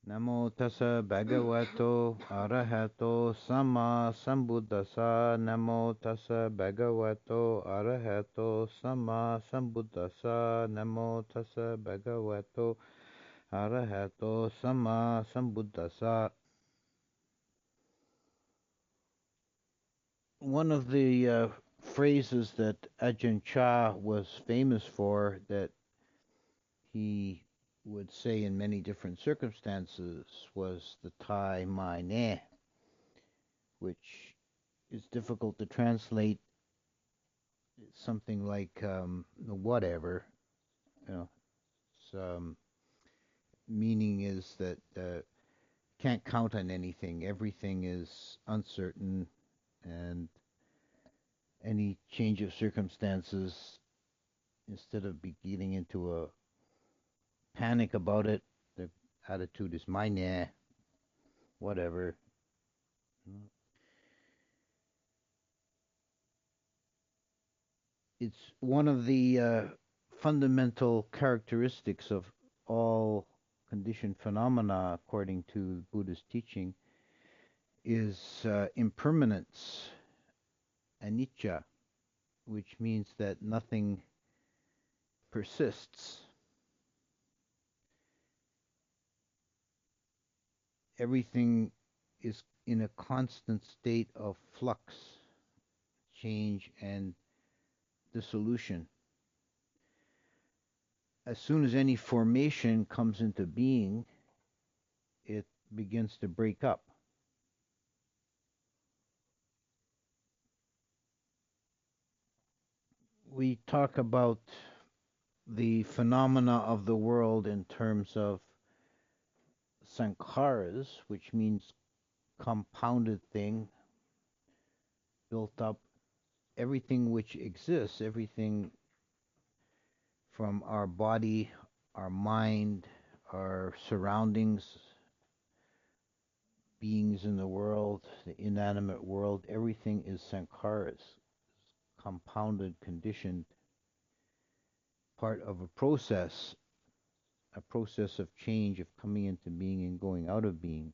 Namo tassa bhagavato arahato sama sambuddhassa. Namo tassa bhagavato arahato sama sambuddhassa. Namo tassa bhagavato arahato sama sambuddhassa. One of the phrases that Ajahn Chah was famous for, that he would say in many different circumstances, was the Thai Mai Na, which is difficult to translate. It's something like whatever. You know, it's, meaning is that can't count on anything. Everything is uncertain, and any change of circumstances, instead of getting into a panic about it, the attitude is my nah, whatever. It's one of the fundamental characteristics of all conditioned phenomena, according to Buddhist teaching, is impermanence, anicca, which means that nothing persists. Everything is in a constant state of flux, change, and dissolution. As soon as any formation comes into being, it begins to break up. We talk about the phenomena of the world in terms of sankharas, which means compounded thing, built up. Everything which exists, everything from our body, our mind, our surroundings, beings in the world, the inanimate world, everything is sankharas, compounded, conditioned, part of a process of change, of coming into being and going out of being.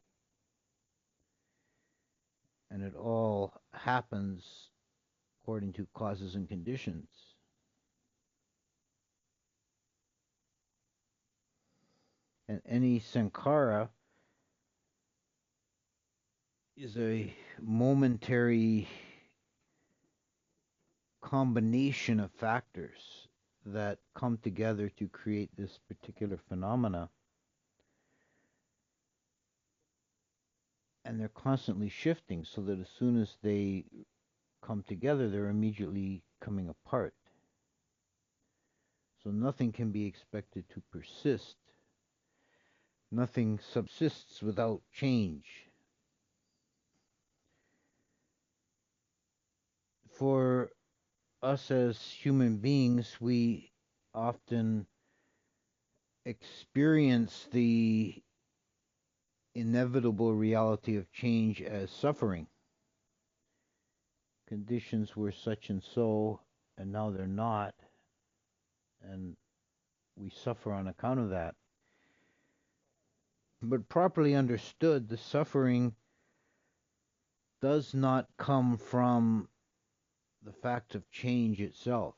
And it all happens according to causes and conditions. And any sankhara is a momentary combination of factors that come together to create this particular phenomena. And they're constantly shifting, so that as soon as they come together, they're immediately coming apart. So nothing can be expected to persist. Nothing subsists without change. For us as human beings, we often experience the inevitable reality of change as suffering. Conditions were such and so, and now they're not, and we suffer on account of that. But properly understood, the suffering does not come from the fact of change itself.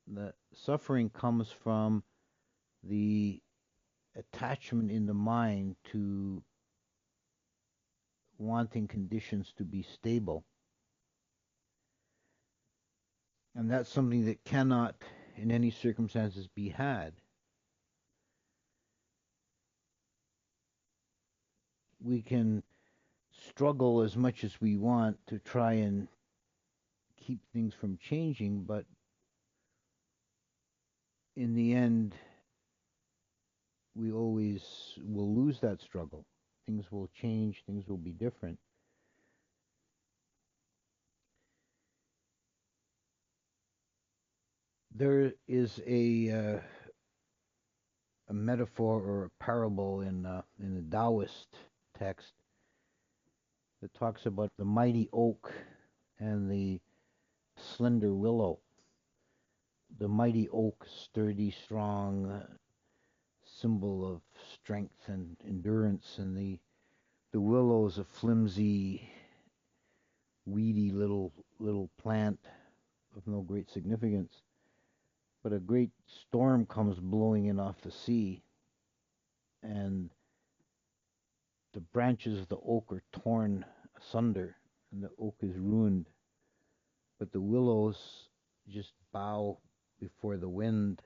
The suffering comes from the attachment in the mind to wanting conditions to be stable. And that's something that cannot, in any circumstances, be had. We can struggle as much as we want to try and keep things from changing, but in the end, we always will lose that struggle. Things will change, things will be different. There is a metaphor or a parable in the Taoist text that talks about the mighty oak and the slender willow. The mighty oak, sturdy, strong, symbol of strength and endurance, and the willow is a flimsy, weedy little plant of no great significance. But a great storm comes blowing in off the sea, and the branches of the oak are torn asunder, and the oak is ruined. But the willows just bow before the wind,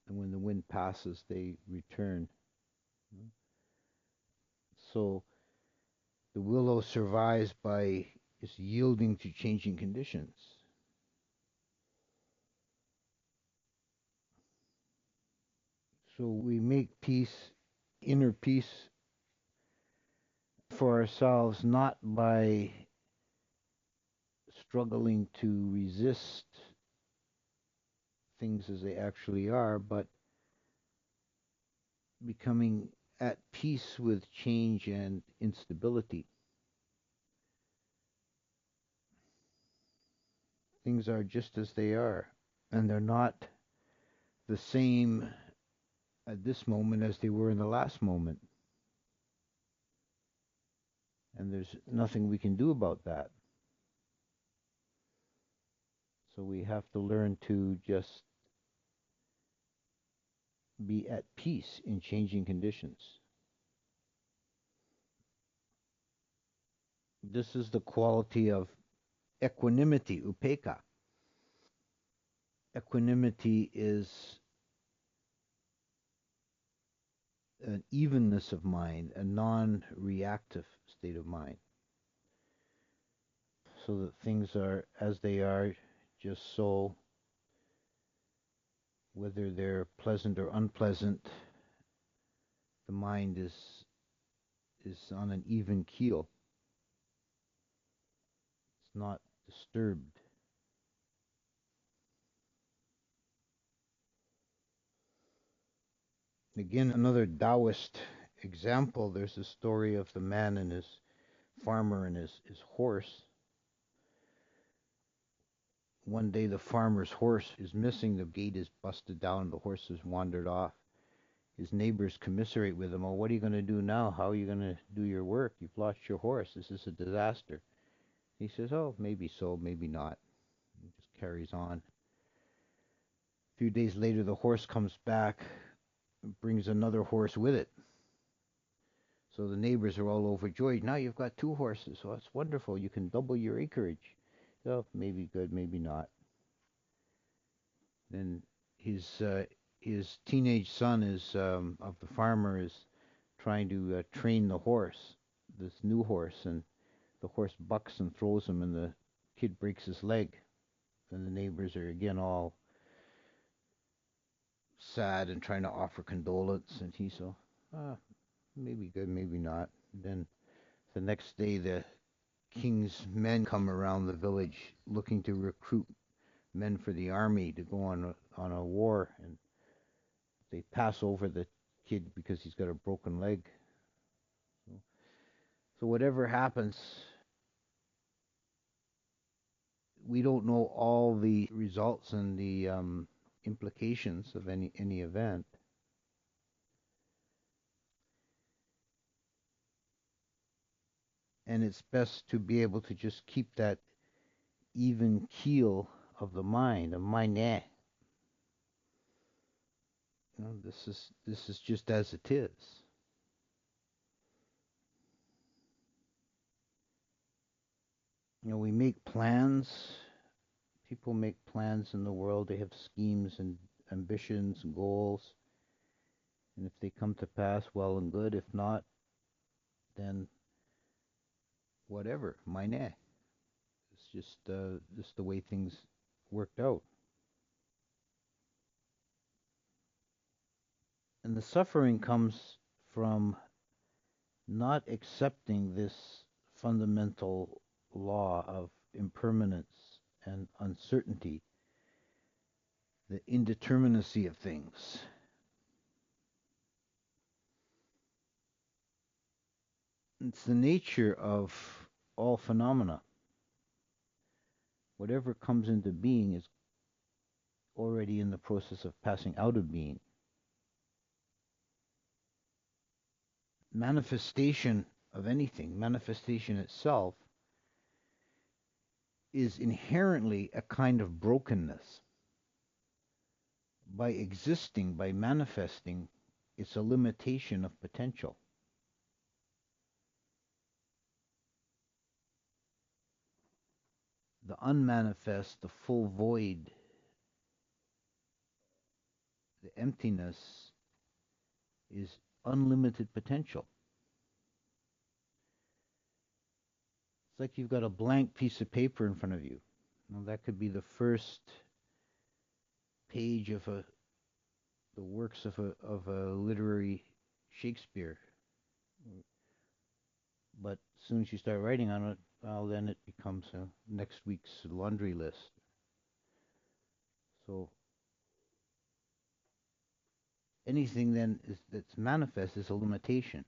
and when the wind passes, they return. So the willow survives by just yielding to changing conditions. So we make peace, inner peace for ourselves, not by struggling to resist things as they actually are, but becoming at peace with change and instability. Things are just as they are, and they're not the same at this moment as they were in the last moment. And there's nothing we can do about that. So we have to learn to just be at peace in changing conditions. This is the quality of equanimity, upekkha. Equanimity is an evenness of mind, a non-reactive state of mind, so that things are as they are, just so, whether they're pleasant or unpleasant, the mind is on an even keel. It's not disturbed. Again, another Taoist example, there's a story of the man and his farmer and his horse. One day the farmer's horse is missing, the gate is busted down, the horse has wandered off. His neighbors commiserate with him. Oh, what are you going to do now? How are you going to do your work? You've lost your horse. This is a disaster. He says, oh, maybe so, maybe not. He just carries on. A few days later, the horse comes back, brings another horse with it. So the neighbors are all overjoyed. Now you've got two horses. Oh, that's wonderful. You can double your acreage. Oh, maybe good, maybe not. Then his teenage son is of the farmer is trying to train the horse, this new horse, and the horse bucks and throws him, and the kid breaks his leg. And the neighbors are again all sad and trying to offer condolence. And he's so, ah, maybe good, maybe not. And then the next day, the king's men come around the village looking to recruit men for the army to go on a war, and they pass over the kid because he's got a broken leg. So, so whatever happens, we don't know all the results and the implications of any event. And it's best to be able to just keep that even keel of the mind, of Mai Na. You know, this is just as it is. You know, we make plans. People make plans in the world. They have schemes and ambitions and goals. And if they come to pass, well and good. If not, then whatever. Mai Na. It's just the way things worked out. And the suffering comes from not accepting this fundamental law of impermanence and uncertainty, the indeterminacy of things. It's the nature of all phenomena. Whatever comes into being is already in the process of passing out of being. manifestation of anything, manifestation itself, is inherently a kind of brokenness. By existing, by manifesting, it's a limitation of potential. The unmanifest, the full void, the emptiness is unlimited potential. It's like you've got a blank piece of paper in front of you. Now, that could be the first page of the works of a literary Shakespeare. But as soon as you start writing on it, well, then it becomes next week's laundry list. So anything then that's manifest is a limitation.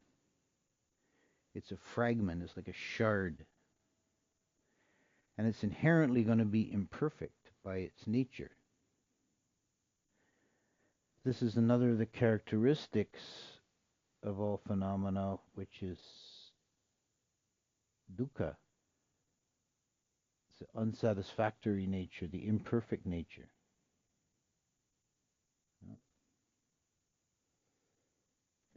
It's a fragment. It's like a shard. And it's inherently going to be imperfect by its nature. This is another of the characteristics of all phenomena, which is dukkha. It's the unsatisfactory nature, the imperfect nature.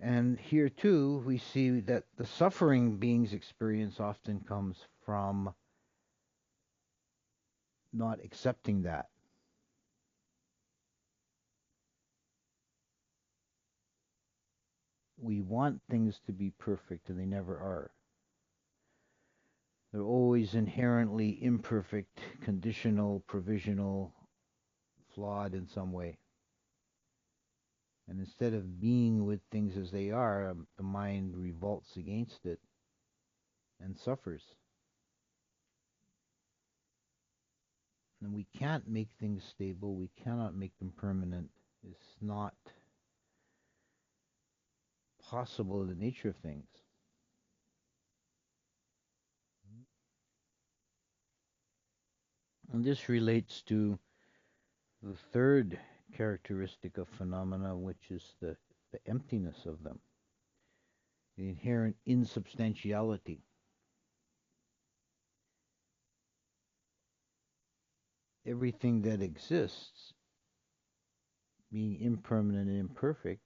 And here too, we see that the suffering beings experience often comes from not accepting that. We want things to be perfect, and they never are. They're always inherently imperfect, conditional, provisional, flawed in some way. And instead of being with things as they are, the mind revolts against it and suffers. And we can't make things stable. We cannot make them permanent. It's not possible in the nature of things. And this relates to the third characteristic of phenomena, which is the emptiness of them, the inherent insubstantiality. Everything that exists, being impermanent and imperfect,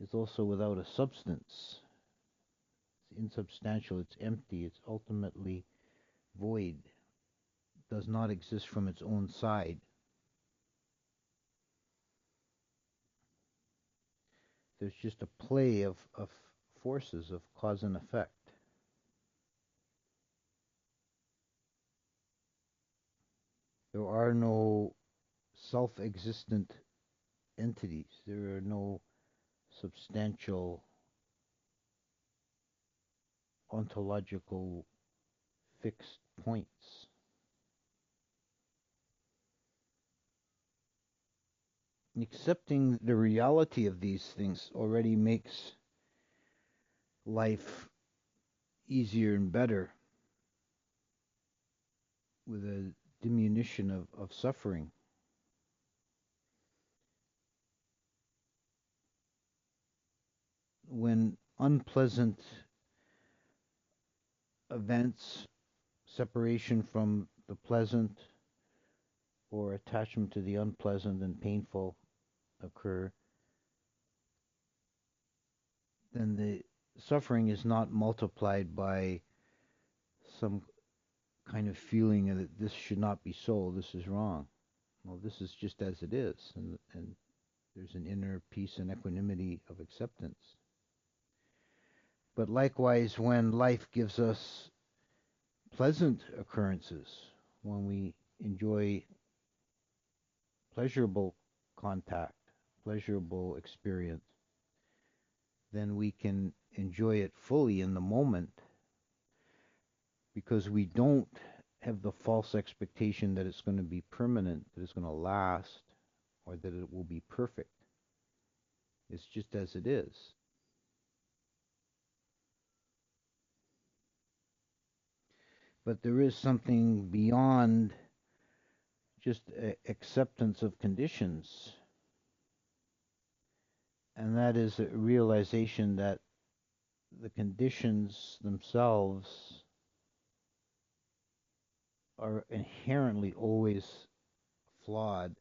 is also without a substance. It's insubstantial, it's empty, it's ultimately void, does not exist from its own side. There's just a play of forces, of cause and effect. There are no self-existent entities. There are no substantial ontological fixed points. Accepting the reality of these things already makes life easier and better, with a diminution of suffering. When unpleasant events, separation from the pleasant or attachment to the unpleasant and painful occur, then the suffering is not multiplied by some kind of feeling that this should not be so, this is wrong. Well, this is just as it is, and there's an inner peace and equanimity of acceptance. But likewise, when life gives us pleasant occurrences, when we enjoy pleasurable contact, pleasurable experience, then we can enjoy it fully in the moment, because we don't have the false expectation that it's going to be permanent, that it's going to last, or that it will be perfect. It's just as it is. But there is something beyond just acceptance of conditions, and that is a realization that the conditions themselves are inherently always flawed,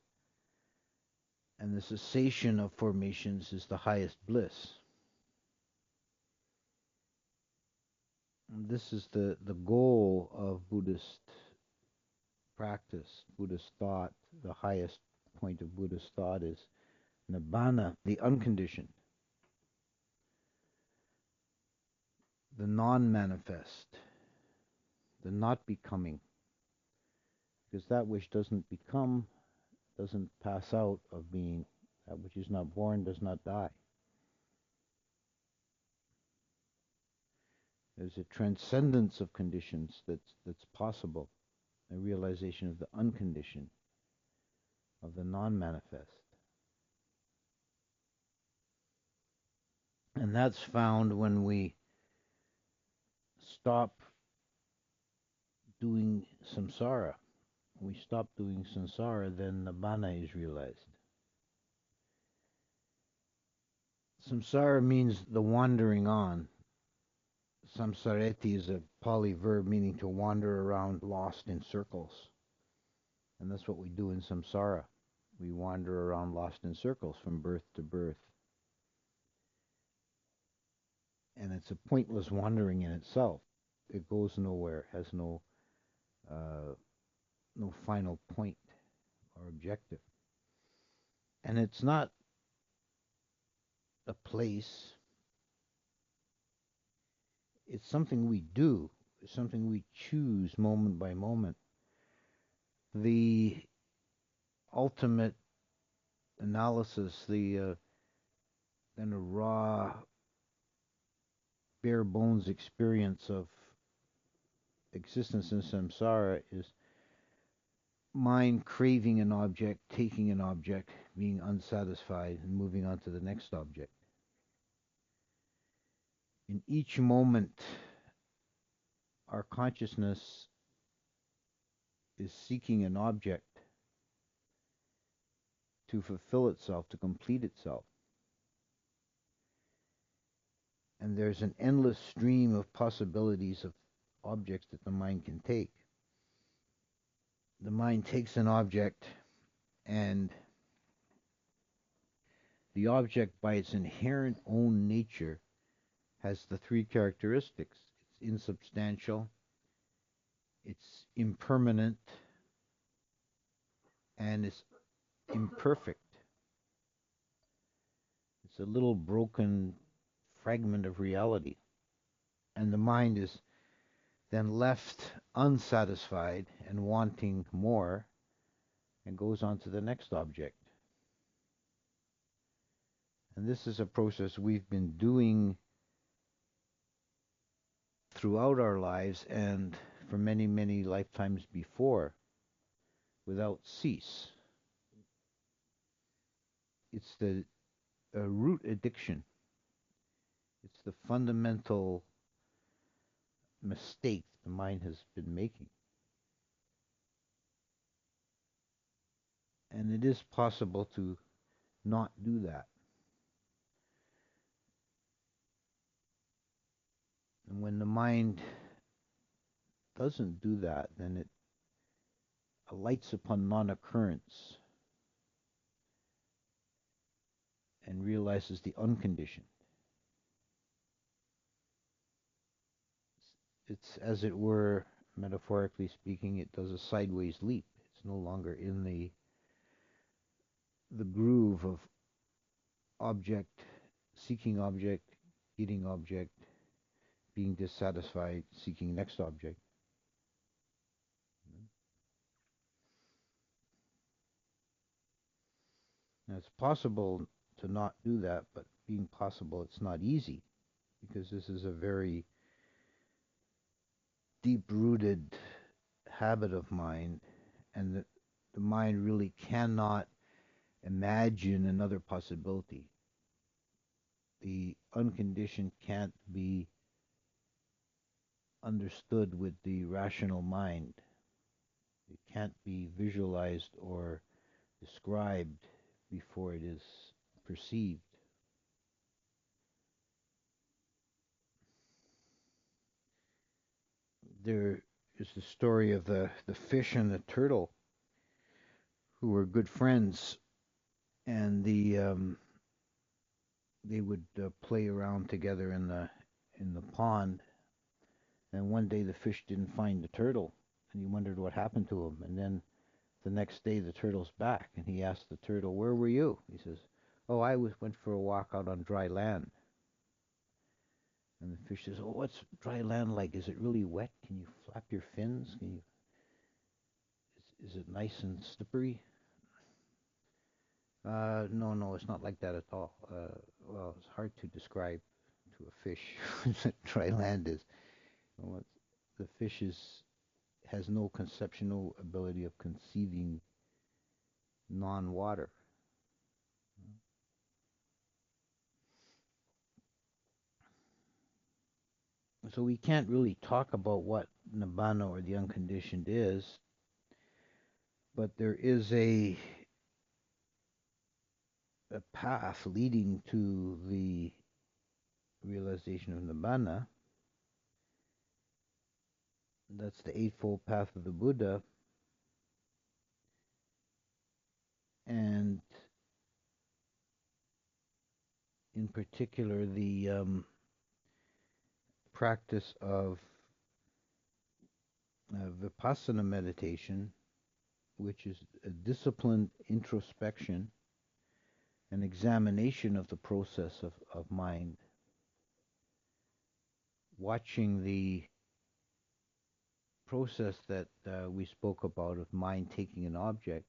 and the cessation of formations is the highest bliss. And this is the goal of Buddhist practice, Buddhist thought. The highest point of Buddhist thought is nibbana, the unconditioned, the non-manifest, the not becoming, because that which doesn't become doesn't pass out of being. That which is not born does not die. There's a transcendence of conditions that's possible, a realization of the unconditioned, of the non-manifest. And that's found when we stop doing samsara. When we stop doing samsara, then nibbana is realized. Samsara means the wandering on. Samsareti is a Pali verb meaning to wander around lost in circles. And that's what we do in samsara. We wander around lost in circles from birth to birth. And it's a pointless wandering in itself. It goes nowhere, has no final point or objective. And it's not a place, it's something we do, it's something we choose moment by moment. The ultimate analysis, the kind of raw, bare bones experience of existence in samsara is mind craving an object, taking an object, being unsatisfied, and moving on to the next object. In each moment, our consciousness is seeking an object to fulfill itself, to complete itself. And there's an endless stream of possibilities of objects that the mind can take. The mind takes an object, and the object, by its inherent own nature, has the three characteristics. It's insubstantial, it's impermanent, and it's imperfect. It's a little broken fragment of reality. And the mind is then left unsatisfied and wanting more and goes on to the next object. And this is a process we've been doing throughout our lives and for many, many lifetimes before without cease. It's the root addiction. It's the fundamental mistake the mind has been making. And it is possible to not do that. And when the mind doesn't do that, then it alights upon non-occurrence and realizes the unconditioned. It's, as it were, metaphorically speaking, it does a sideways leap. It's no longer in the groove of object, seeking object, getting object, being dissatisfied, seeking next object. Now, it's possible to not do that, but being possible, it's not easy, because this is a very deep-rooted habit of mind, and the mind really cannot imagine another possibility. The unconditioned can't be understood with the rational mind. It can't be visualized or described before it is perceived. there is the story of the fish and the turtle who were good friends, and they would play around together in the pond. And one day the fish didn't find the turtle, and he wondered what happened to him. And then the next day the turtle's back, and he asked the turtle, "Where were you?" He says, "Oh, went for a walk out on dry land." And the fish says, "Oh, what's dry land like? Is it really wet? Can you flap your fins? Can you? Is it nice and slippery?" No, no, it's not like that at all. Well, it's hard to describe to a fish what dry land is. Well, the fish has no conceptual ability of conceiving non-water. So we can't really talk about what nibbana or the unconditioned is, but there is a path leading to the realization of nibbana. That's the Eightfold Path of the Buddha, and in particular the practice of vipassana meditation, which is a disciplined introspection and examination of the process of mind, watching the process that we spoke about of mind taking an object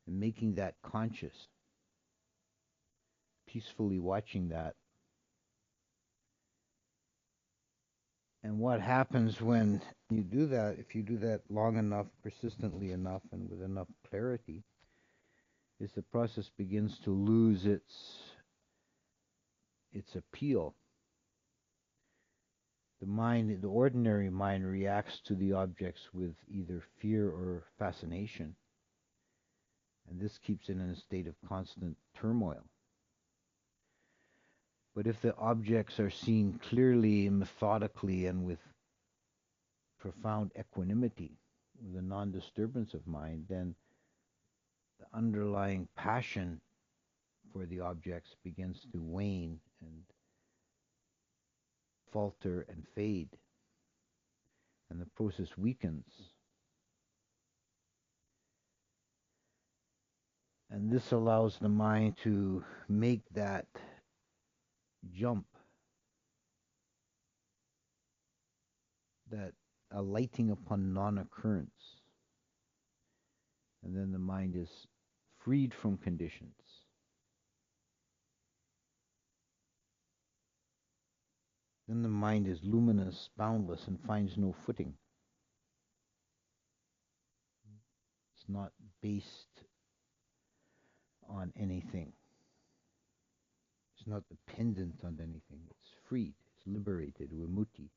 and making that conscious, peacefully watching that. And what happens when you do that, if you do that long enough, persistently enough, and with enough clarity, is the process begins to lose its appeal. The mind, the ordinary mind, reacts to the objects with either fear or fascination, and this keeps it in a state of constant turmoil. But if the objects are seen clearly, methodically, and with profound equanimity, with a non-disturbance of mind, then the underlying passion for the objects begins to wane and falter and fade, and the process weakens. And this allows the mind to make that jump, that alighting upon non-occurrence. And then the mind is freed from conditions. Then the mind is luminous, boundless, and finds no footing. It's not based on anything. It's not dependent on anything. It's freed. It's liberated. Vimutti.